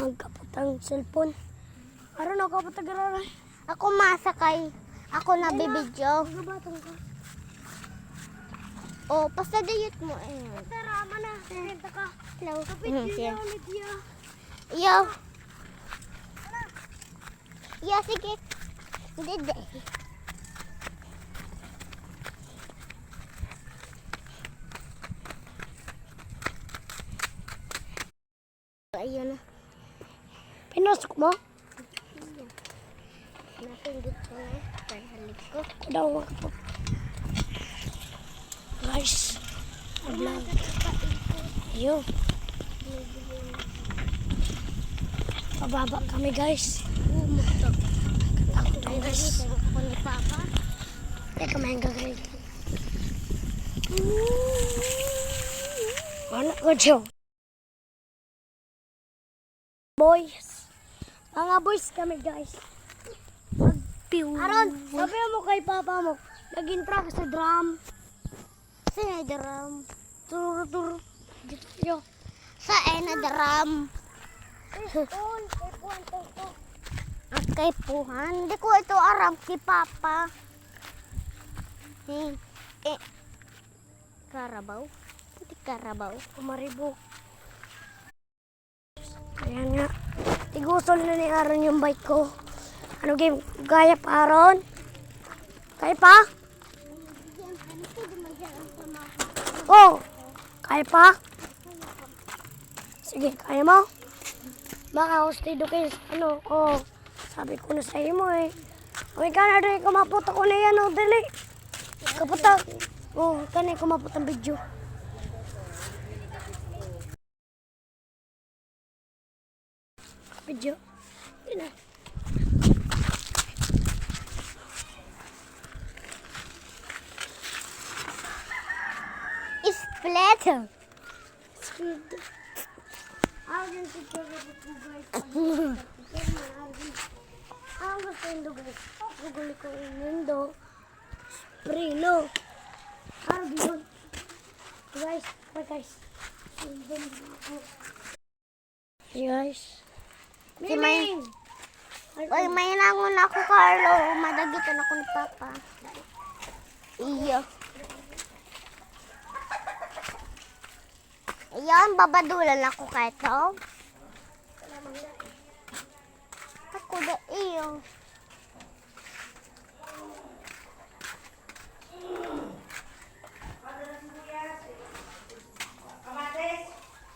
Magkapot ang cellphone. Aron ako patagararan. Ako masakay. Ako na bibidyo. Gabatong ka. O, pasadayot mo. Tara, mana. Renta ka. Hello. Kapit Sige. yun ulit ya. Yo. Yo, sige. Hindi. Ayun na. Pinasok mo? Napindot ko na. Parhalik ko. Ako daw magkapot. Guys. Vlog. Ayun. Pababa kami guys. Bumuktok. Takot ako guys. Dito ako ni Papa. Teka, may gagawin. Ano ko, Joe? Boys. Mga boys kami, guys. Magpiw. Aron, sabi mo kay Papa mo, nag-intro ka sa drum. Saan na drum? Tur. Dito yun. Saan na drum? At kay Puhan. Hindi ko ito aram kay Papa. Karabaw? Hindi Karabaw. Kumaribok. Ayan nga. Tigusol na ni Aaron yung bike ko. Ano game? Gaya pa, Aaron? Kaya pa? Oh! Kaya pa? Sige, kaya mo? Baka hostido kayo. Ano? Oh. Sabi ko na sa mo eh. Okay ka na rin. Kumapot ako na yan. Oh, dali. Kaputa. Oh, kanay kumapot ang video. Video. Yun na. Splatter. Ang gusto yung guys. Guguli ko yung mundo. Spray, no? Ano yun? Guys, bye guys. Hey guys. Si May. Uy, may nangon ako, Carlo. Madagitan ako ni Papa. Iyo. Ayan, babadulan ako kahit to. Ako da iyo.